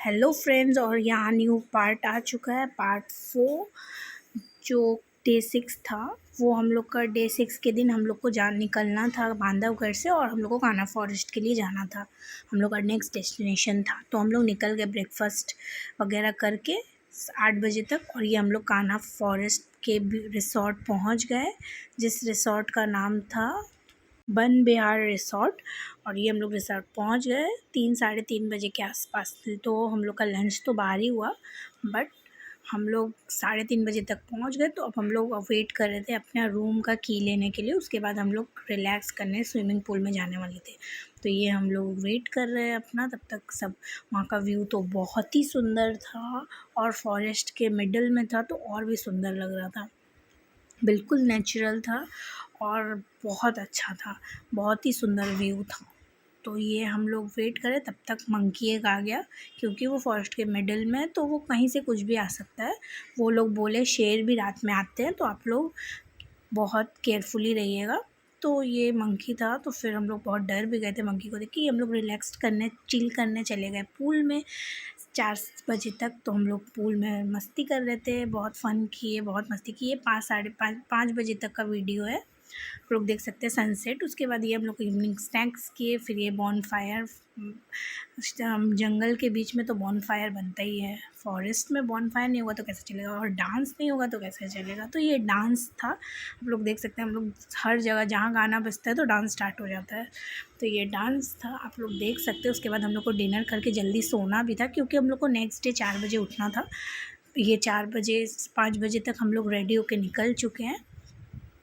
Hello friends, और यहाँ new part आ चुका है, पार्ट 4। जो डे 6 था वो हम लोग का डे 6 के दिन हम लोग को निकलना था बांधवगढ़ से, और हम लोग को कान्हा फॉरेस्ट के लिए जाना था। हम लोग का नेक्स्ट डेस्टिनेशन था, तो हम लोग निकल गए ब्रेकफास्ट वगैरह करके 8 बजे तक। और ये हम लोग कान्हा फॉरेस्ट के रिसोर्ट पहुँच गए, जिस रिसोर्ट का नाम था बन बिहार रिसोर्ट। और ये हम लोग रिसोर्ट पहुंच गए 3-3:30 बजे के आसपास। तो हम लोग का लंच तो बाहर ही हुआ, बट हम लोग 3:30 बजे तक पहुंच गए। तो अब हम लोग वेट कर रहे थे अपना रूम का की लेने के लिए। उसके बाद हम लोग रिलैक्स करने स्विमिंग पूल में जाने वाले थे। तो ये हम लोग वेट कर रहे हैं अपना, तब तक सब वहाँ का व्यू तो बहुत ही सुंदर था, और फॉरेस्ट के मिडल में था तो और भी सुंदर लग रहा था। बिल्कुल नेचुरल था और बहुत अच्छा था, बहुत ही सुंदर व्यू था। तो ये हम लोग वेट करें, तब तक मंकी एक आ गया, क्योंकि वो फॉरेस्ट के मिडल में है तो वो कहीं से कुछ भी आ सकता है। वो लोग बोले शेर भी रात में आते हैं, तो आप लोग बहुत केयरफुली रहिएगा। तो ये मंकी था, तो फिर हम लोग बहुत डर भी गए थे मंकी को देख के। हम लोग रिलैक्स करने चिल करने चले गए पूल में 4 बजे तक। तो हम लोग पूल में मस्ती कर रहे थे, बहुत फ़न किए, बहुत मस्ती किए। 5 बजे तक का वीडियो है, आप लोग देख सकते हैं सनसेट। उसके बाद ये हम लोग इवनिंग स्नैक्स किए, फिर ये बॉनफायर। जंगल के बीच में तो बॉनफायर बनता ही है, फॉरेस्ट में बॉनफायर नहीं होगा तो कैसे चलेगा, और डांस नहीं होगा तो कैसे चलेगा। तो ये डांस था, आप लोग देख सकते हैं। हम लोग हर जगह जहाँ गाना बजता है तो डांस स्टार्ट हो जाता है। तो ये डांस था, आप लोग देख सकते हैं। उसके बाद हम लोग को डिनर करके जल्दी सोना भी था, क्योंकि हम लोग को नेक्स्ट डे 4 बजे उठना था। ये 4 बजे 5 बजे तक हम लोग रेडी होके निकल चुके हैं,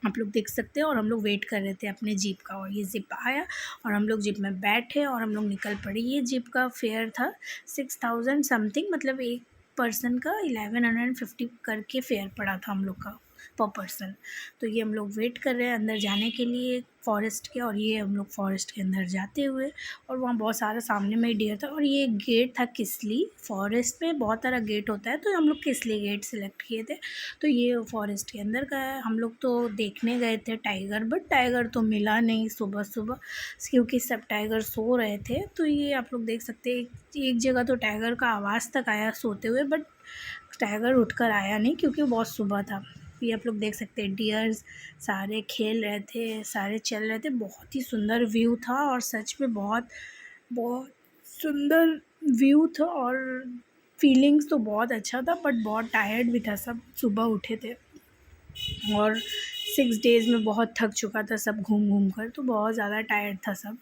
आप लोग देख सकते हैं। और हम लोग वेट कर रहे थे अपने जीप का, और ये जीप आया और हम लोग जीप में बैठे और हम लोग निकल पड़े। ये जीप का फेयर था 6000 समथिंग, मतलब एक पर्सन का 1150 करके फेयर पड़ा था हम लोग का पर पर्सन। तो ये हम लोग वेट कर रहे हैं अंदर जाने के लिए फॉरेस्ट के, और ये हम लोग फॉरेस्ट के अंदर जाते हुए। और वहाँ बहुत सारा सामने में ही डियर था, और ये गेट था किसली। फॉरेस्ट में बहुत सारा गेट होता है, तो हम लोग किसली गेट सेलेक्ट किए थे। तो ये फॉरेस्ट के अंदर का है। हम लोग तो देखने गए थे टाइगर, बट टाइगर तो मिला नहीं सुबह सुबह, क्योंकि सब टाइगर सो रहे थे। तो ये आप लोग देख सकते हैं, एक जगह तो टाइगर का आवाज़ तक आया सोते हुए, बट टाइगर उठकर आया नहीं, क्योंकि बहुत सुबह था। ये आप लोग देख सकते हैं, डियर्स सारे खेल रहे थे, सारे चल रहे थे। बहुत ही सुंदर व्यू था, और सच में बहुत बहुत सुंदर व्यू था, और फीलिंग्स तो बहुत अच्छा था, बट बहुत टायर्ड भी था। सब सुबह उठे थे और 6 डेज़ में बहुत थक चुका था सब घूम घूम कर, तो बहुत ज़्यादा टायर्ड था सब।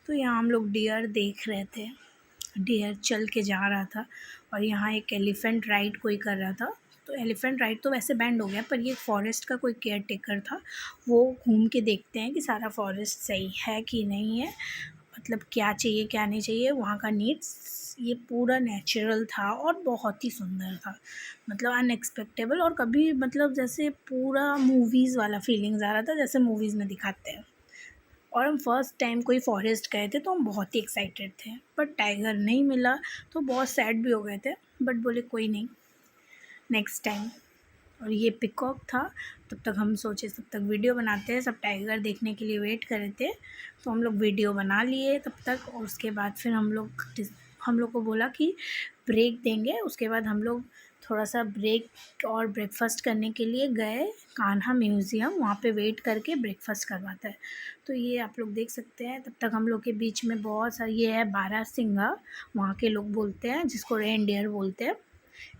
तो यहाँ हम लोग डियर देख रहे थे, डियर चल के जा रहा था। और यहाँ एक एलिफेंट राइड कोई कर रहा था। तो एलिफेंट राइड तो वैसे बैंड हो गया, पर ये फॉरेस्ट का कोई केयर टेकर था, वो घूम के देखते हैं कि सारा फॉरेस्ट सही है कि नहीं है, मतलब क्या चाहिए क्या नहीं चाहिए वहाँ का नीड्स। ये पूरा नेचुरल था और बहुत ही सुंदर था, मतलब अनएक्सपेक्टेबल। और कभी मतलब जैसे पूरा मूवीज़ वाला फीलिंग्स आ रहा था, जैसे मूवीज़ में दिखाते हैं। और हम फर्स्ट टाइम कोई फॉरेस्ट गए थे, तो हम बहुत ही एक्साइटेड थे, बट टाइगर नहीं मिला तो बहुत सैड भी हो गए थे, बट बोले कोई नहीं, नेक्स्ट टाइम। और ये पिकॉक था। तब तक हम सोचे तब तक वीडियो बनाते हैं, सब टाइगर देखने के लिए वेट कर रहे थे। तो हम लोग वीडियो बना लिए तब तक, और उसके बाद फिर हम लोग को बोला कि ब्रेक देंगे। उसके बाद हम लोग थोड़ा सा ब्रेक और ब्रेकफास्ट करने के लिए गए कान्हा म्यूज़ियम, वहाँ पे वेट करके ब्रेकफास्ट करवाता है। तो ये आप लोग देख सकते हैं। तब तक हम लोग के बीच में बहुत सारी, ये है बारहसिंगा, वहाँ के लोग बोलते हैं, जिसको रेनडियर बोलते हैं।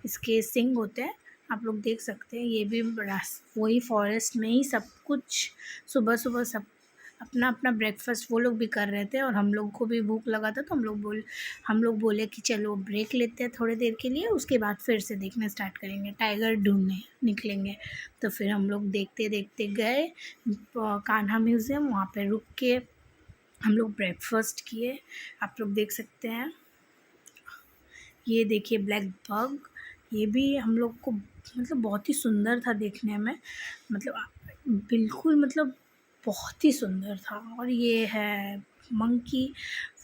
इसके सिंग होते हैं, आप लोग देख सकते हैं। ये भी वही फॉरेस्ट में ही सब कुछ, सुबह सुबह सब अपना अपना ब्रेकफास्ट वो लोग भी कर रहे थे, और हम लोग को भी भूख लगा था, तो हम लोग बोले कि चलो ब्रेक लेते हैं थोड़ी देर के लिए, उसके बाद फिर से देखना स्टार्ट करेंगे, टाइगर ढूंढने निकलेंगे। तो फिर हम लोग देखते देखते गए कान्हा म्यूज़ियम, वहाँ पे रुक के हम लोग ब्रेकफास्ट किए। आप लोग देख सकते हैं, ये देखिए ब्लैक बग, ये भी हम लोग को मतलब बहुत ही सुंदर था देखने में, मतलब बिल्कुल मतलब बहुत ही सुंदर था। और ये है मंकी,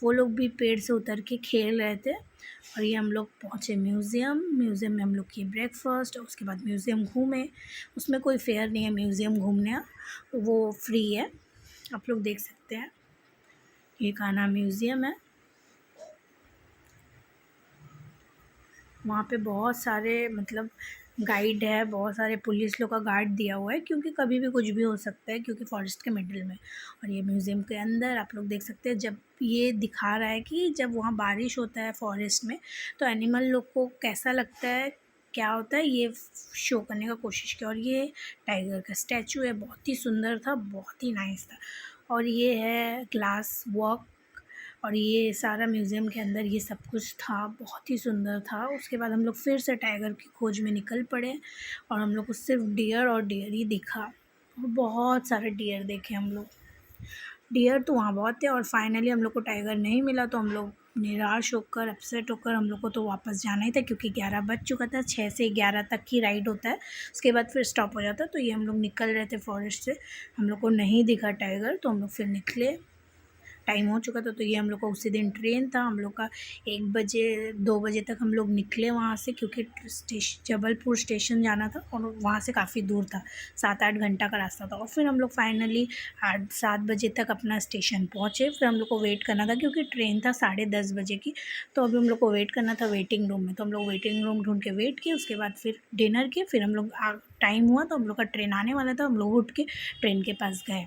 वो लोग भी पेड़ से उतर के खेल रहे थे। और ये हम लोग पहुँचे म्यूज़ियम में हम लोग किए ब्रेकफास्ट, और उसके बाद म्यूज़ियम घूमे। उसमें कोई फेयर नहीं है म्यूज़ियम घूमने, वो फ्री है, आप लोग देख सकते हैं। ये कान्हा म्यूज़ियम है। वहाँ पे बहुत सारे मतलब गाइड है, बहुत सारे पुलिस लोग का गार्ड दिया हुआ है, क्योंकि कभी भी कुछ भी हो सकता है, क्योंकि फॉरेस्ट के मिडिल में। और ये म्यूज़ियम के अंदर आप लोग देख सकते हैं, जब ये दिखा रहा है कि जब वहाँ बारिश होता है फॉरेस्ट में, तो एनिमल लोग को कैसा लगता है, क्या होता है, ये शो करने का कोशिश किया। और ये टाइगर का स्टैचू है, बहुत ही सुंदर था, बहुत ही नाइस था। और ये है ग्लास वॉक, और ये सारा म्यूज़ियम के अंदर ये सब कुछ था, बहुत ही सुंदर था। उसके बाद हम लोग फिर से टाइगर की खोज में निकल पड़े, और हम लोग को सिर्फ डियर और डियर ही दिखा, और बहुत सारे डियर देखे हम लोग। डियर तो वहाँ बहुत थे, और फाइनली हम लोग को टाइगर नहीं मिला, तो हम लोग निराश होकर, अपसेट होकर, हम लोग को तो वापस जाना ही था, क्योंकि 11 बज चुका था। 6 से 11 तक की राइड होता है, उसके बाद फिर स्टॉप हो जाता है। तो ये हम लोग निकल रहे थे फॉरेस्ट से, हम लोग को नहीं दिखा टाइगर, तो हम लोग फिर निकले, टाइम हो चुका था। तो ये हम लोग का उसी दिन ट्रेन था, हम लोग का 1 बजे 2 बजे तक हम लोग निकले वहाँ से, क्योंकि जबलपुर स्टेशन जाना था, और वहाँ से काफ़ी दूर था, 7-8 घंटा का रास्ता था। और फिर हम लोग फाइनली 8-7 बजे तक अपना स्टेशन पहुँचे। फिर हम लोग को वेट करना था, क्योंकि ट्रेन था 10:30 बजे की, तो अभी हम लोग को वेट करना था वेटिंग रूम में। तो हम लोग वेटिंग रूम ढूंढ के वेट किए, उसके बाद फिर डिनर किए, फिर हम लोग टाइम हुआ तो हम लोग का ट्रेन आने वाला था, हम लोग उठ के ट्रेन के पास गए।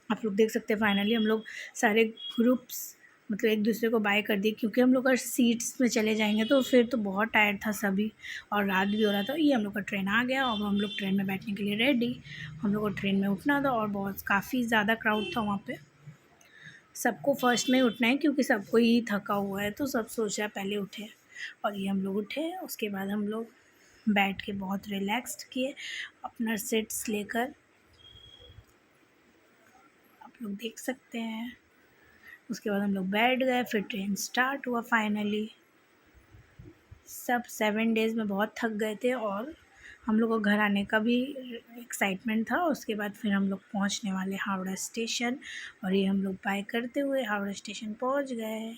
आप लोग देख सकते हैं फाइनली हम लोग सारे ग्रुप्स मतलब एक दूसरे को बाय कर दिए, क्योंकि हम लोग अगर सीट्स में चले जाएंगे तो फिर तो बहुत टायर्ड था सभी, और रात भी हो रहा था। ये हम लोग का ट्रेन आ गया, और हम लोग ट्रेन में बैठने के लिए रेडी। हम लोग को ट्रेन में उठना था, और बहुत काफ़ी ज़्यादा क्राउड था वहाँ पे। सबको फर्स्ट में ही उठना है, क्योंकि सबको ही थका हुआ है, तो सब सोच रहा है पहले उठे। और ये हम लोग उठे, उसके बाद हम लोग बैठ के बहुत रिलैक्स्ड किए, अपना सीट्स लेकर, आप लोग देख सकते हैं। उसके बाद हम लोग बैठ गए, फिर ट्रेन स्टार्ट हुआ फाइनली। सब 7 डेज़ में बहुत थक गए थे, और हम लोग को घर आने का भी एक्साइटमेंट था। उसके बाद फिर हम लोग पहुंचने वाले हावड़ा स्टेशन, और ये हम लोग बाय करते हुए हावड़ा स्टेशन पहुंच गए।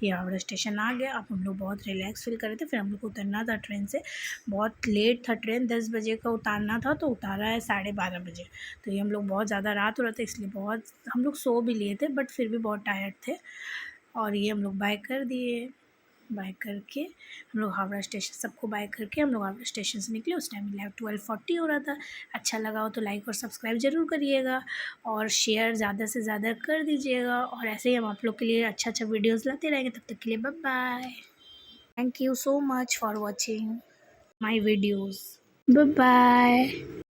ये हावड़ा स्टेशन आ गया। अब हम लोग बहुत रिलैक्स फील कर रहे थे। फिर हम लोग को उतरना था ट्रेन से, बहुत लेट था ट्रेन, 10 बजे का उतारना था, तो उतारा है 12:30 बजे। तो ये हम लोग बहुत ज़्यादा रात हो रहा था, इसलिए बहुत हम लोग सो भी लिए थे, बट फिर भी बहुत टायर्ड थे। और ये हम लोग बाय कर दिए, बाय करके हम लोग हावड़ा स्टेशन, सबको बाय करके हम लोग हावड़ा स्टेशन से निकले। उस टाइम 12:40 हो रहा था। अच्छा लगा हो तो लाइक और सब्सक्राइब ज़रूर करिएगा, और शेयर ज़्यादा से ज़्यादा कर दीजिएगा, और ऐसे ही हम आप लोग के लिए अच्छा अच्छा वीडियोज़ लाते रहेंगे। तब तक के लिए bye bye. Thank you so much for watching my videos. Bye bye.